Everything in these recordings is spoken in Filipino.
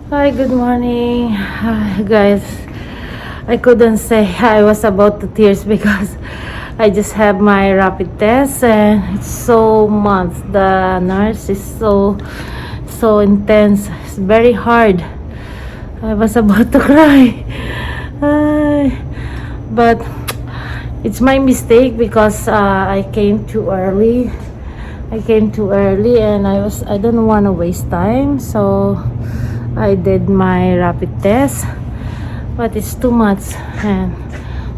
Hi, good morning. Hi, guys. I couldn't say I was about to tears because I just have my rapid test and it's so much. The nurse is so intense. It's very hard. I was about to cry. Ay, but it's my mistake because I came too early. And I don't want to waste time, so I did my rapid test, but it's too much. And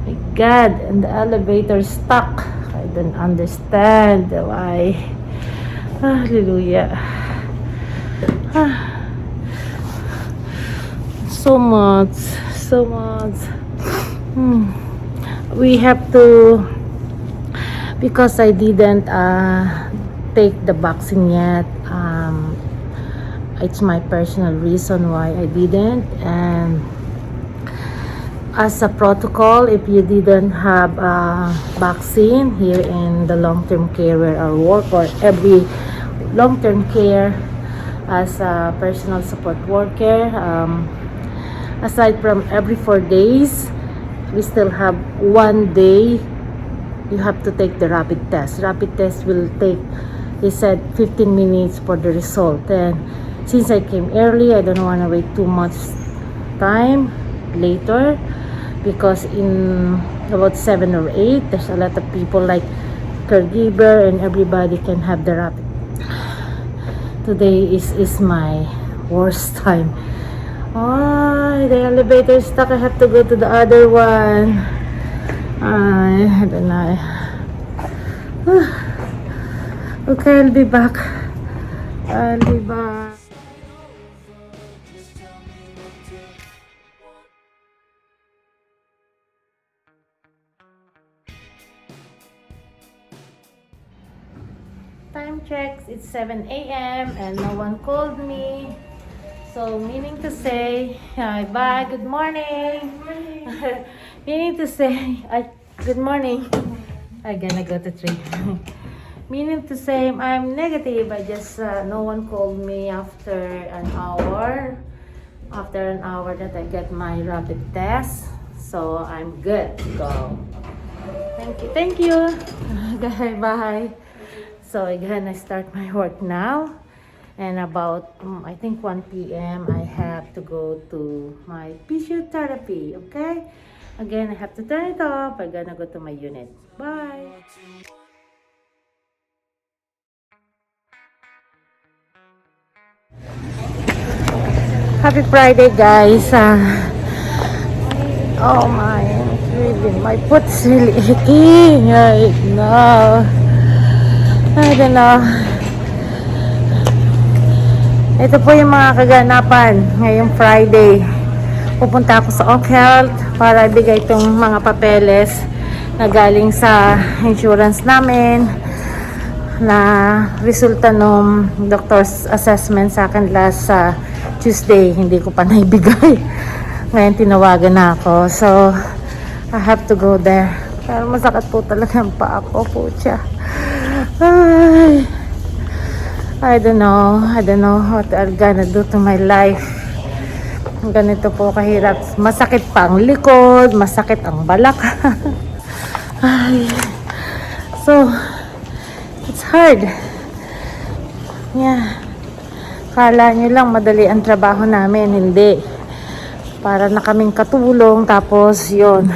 my God, and the elevator stuck. I don't understand why. Hallelujah. Ah, so much, so much. Hmm. We have to, because I didn't take the vaccine yet. It's my personal reason why I didn't. And as a protocol, if you didn't have a vaccine here in the long-term care where I work, or every long-term care as a personal support worker, aside from every 4 days, we still have 1 day you have to take the rapid test. Rapid test will take, they said, 15 minutes for the result. And since I came early, I don't want to wait too much time later, because in about 7 or 8 there's a lot of people like caregiver and everybody can have the rapid. Today is my worst time. Oh, the elevator is stuck. I have to go to the other one. I don't know. Okay, I'll be back. I'll be back. Time checks, it's 7 a.m. and no one called me. So, meaning to say, hi, bye, good morning. Good morning. Meaning to say, good morning. I'm gonna go to 3. Meaning to say, I'm negative. I just, no one called me after an hour. After an hour that I get my rapid test. So, I'm good to go. Thank you. Okay, bye. So I'm gonna start my work now, and about I think 1 p.m. I have to go to my physiotherapy. Okay, again I have to turn it off. I'm gonna go to my unit. Bye. Happy Friday, guys. Oh my, really, my foot's really aching right now. I don't know. Ito po yung mga kaganapan ngayong Friday. Pupunta ako sa Oak Health para ibigay itong mga papeles na galing sa insurance namin na resulta ng doctor's assessment sa akin last Tuesday. Hindi ko pa naibigay. Ngayon tinawagan na ako. So, I have to go there. Pero masakit po talaga ang paa ko po siya. Ay, I don't know what I'm gonna do to my life. Ganito po kahirap. Masakit pa ang likod, masakit ang balak. Ay. So, it's hard. Yeah. Kala nyo lang madali ang trabaho namin. Hindi. Para na kaming katulong. Tapos, yun.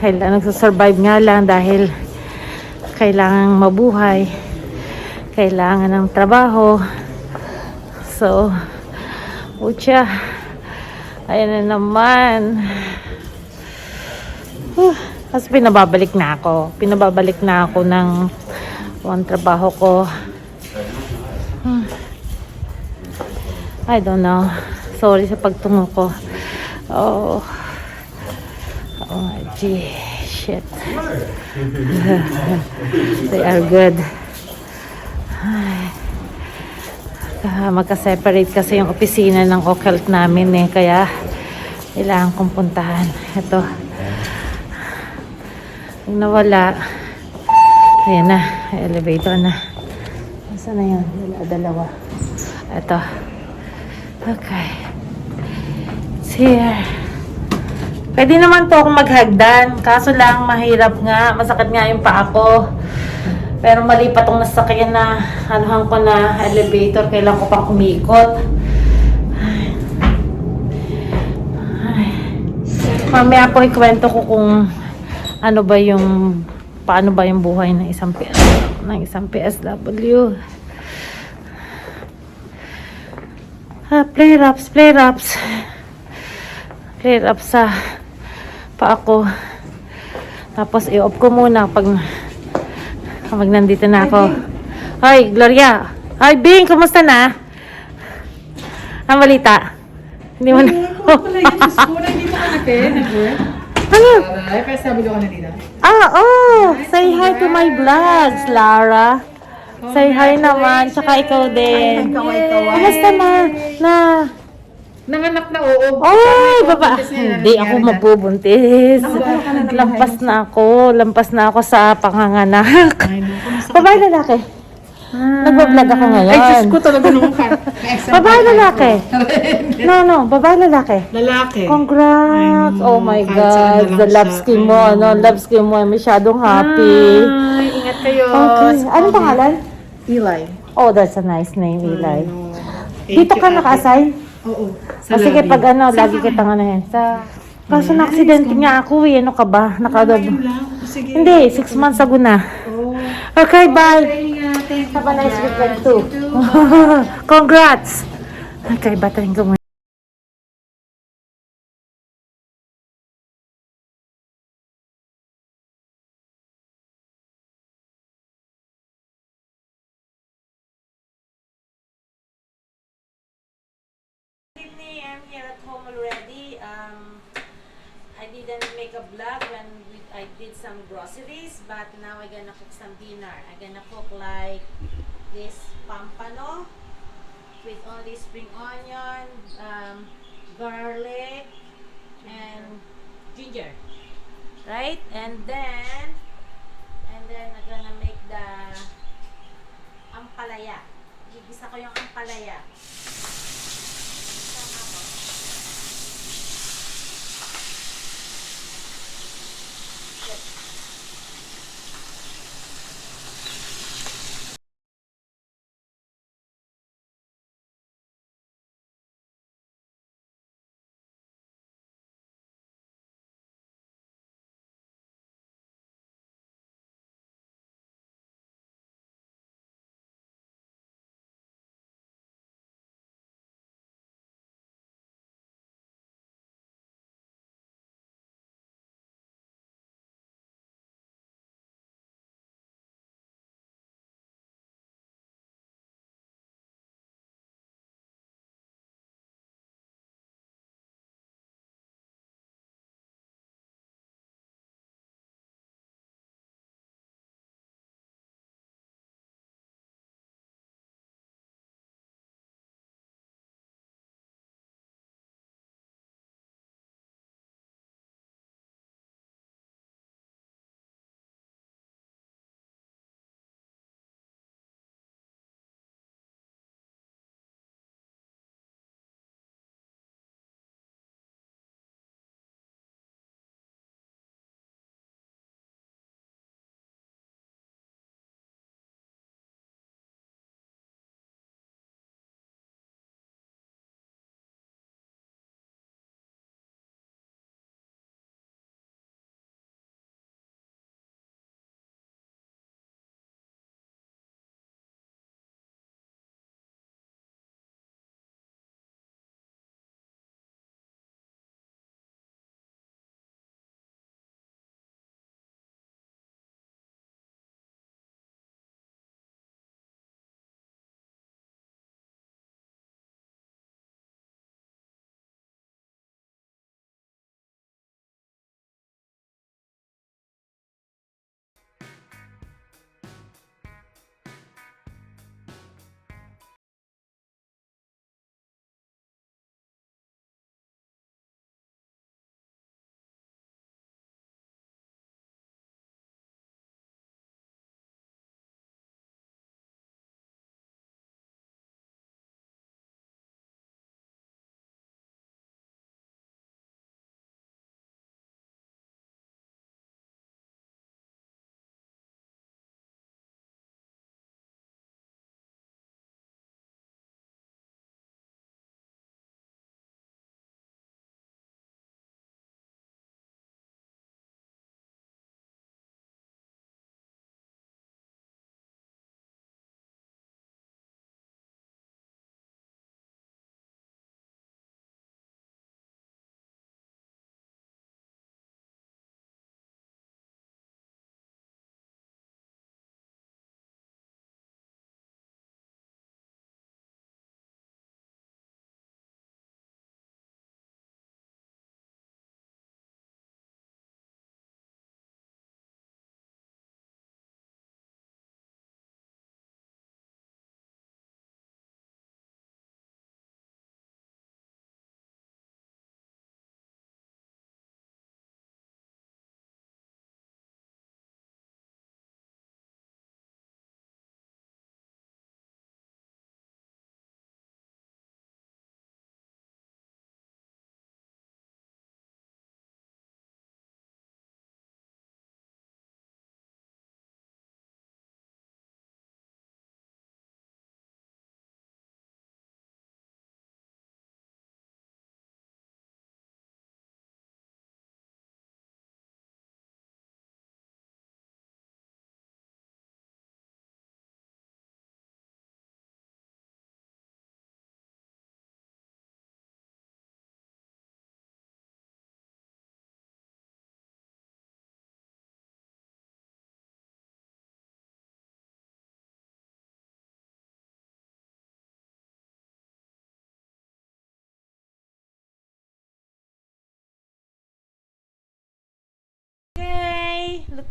Kailangan nagsasurvive nga lang dahil kailangan mabuhay. Kailangan ng trabaho. So, ucha. Ayan na naman. Tapos pinababalik na ako. Pinababalik na ako ng trabaho ko. I don't know. Sorry sa pagtungo ko. Oh. Oh, gee. Shit. They are good. Magka-separate kasi yung opisina ng Oak Health namin eh, kaya kailangan kong puntahan. Ito, yung nawala, ayan na, elevator na. Nasaan na yun? Dalawa. Ito, Okay. It's here. Pwede naman to akong maghagdan. Kaso lang, mahirap nga. Masakit nga yung paa ko. Pero mali pa tong nasakyan na anuhan ko na elevator. Kailangan ko pang umikot. Ay. Mamaya po ikwento ko kung ano ba yung paano ba yung buhay ng isang PSW. Play wraps sa pa ako. Tapos i-off ko muna kapag nandito na ako. Hi, Gloria. Hi, Bing. Kumusta na? Ang balita? Hindi mo na. Dito ka na, Ken. Ano? Ay, pero sabi ko ka na dito. Say hi to my vlogs, Lara. Say hi naman. Tsaka ikaw din. Kumusta na? Nanganak na, oo. Ay, baba. Hindi ako mabubuntis. Lampas na ako sa panganganak. Babae lalaki. Nagbablog ako ngayon. Ay, Diyos ko talaga naman ka. Babae lalaki. No, babae lalaki. Lalaki. Congrats. Oh my God. The love scheme mo, love scheme mo. Masyadong happy. Ay, ingat kayo. Okay. Anong pangalan? Eli. Oh, that's a nice name, Eli. Thank Dito you, ka ate. naka-assign? Oo. Sige, pag lagi kitang ano yan. Kaso na-accident nga ako eh. Ano ka ba? Ngayon lang. Sige. Hindi, 6 months ago na. Oo. Okay, bye. Thank you. Have a nice weekend too. Congrats. Okay, batayin ko muna. Good evening, I'm here at home already. I didn't make a vlog when I did some groceries, but now I'm gonna cook some dinner. I'm gonna cook like this pampano with only spring onion, garlic, and ginger, right? And then I'm gonna make the ampalaya. Gigisa ko yung ampalaya.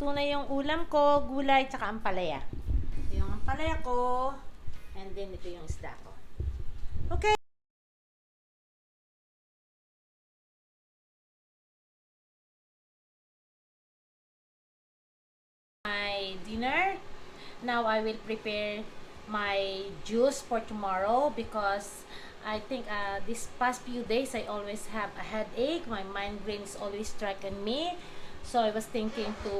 luto na yung ulam ko, gulay, tsaka ampalaya. Ito yung ampalaya ko, and then ito yung isda ko. Okay. My dinner. Now I will prepare my juice for tomorrow because I think this past few days I always have a headache. My migraine is always striking me. So I was thinking to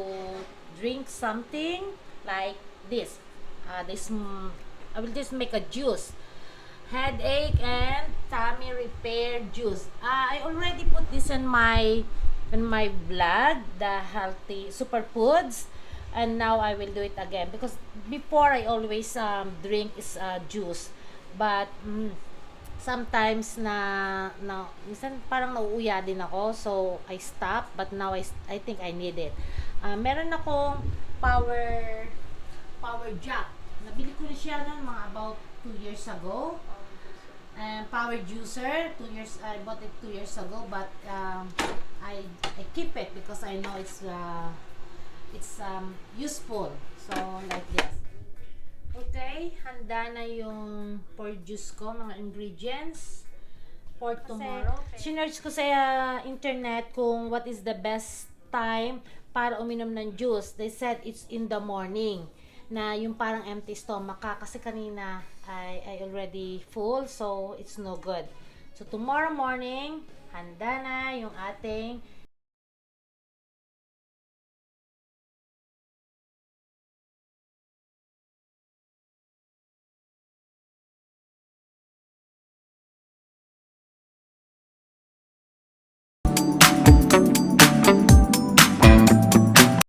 drink something like this. I will just make a juice. Headache and tummy repair juice. I already put this in my blog, the healthy superfoods, and now I will do it again because before I always drink is juice, but sometimes minsan parang nauuya din ako, so I stop, but now I think I need it. Meron akong power jack. Nabili ko na siya noon mga about 2 years ago. Power juicer, I bought it 2 years ago, but I keep it because I know it's useful. So like this. Okay, handa na yung for juice ko, mga ingredients for tomorrow. Sinearch ko sa internet kung what is the best time para uminom ng juice. They said it's in the morning, na yung parang empty stomach ka. Kasi kanina I already full, so it's no good. So tomorrow morning, handa na yung ating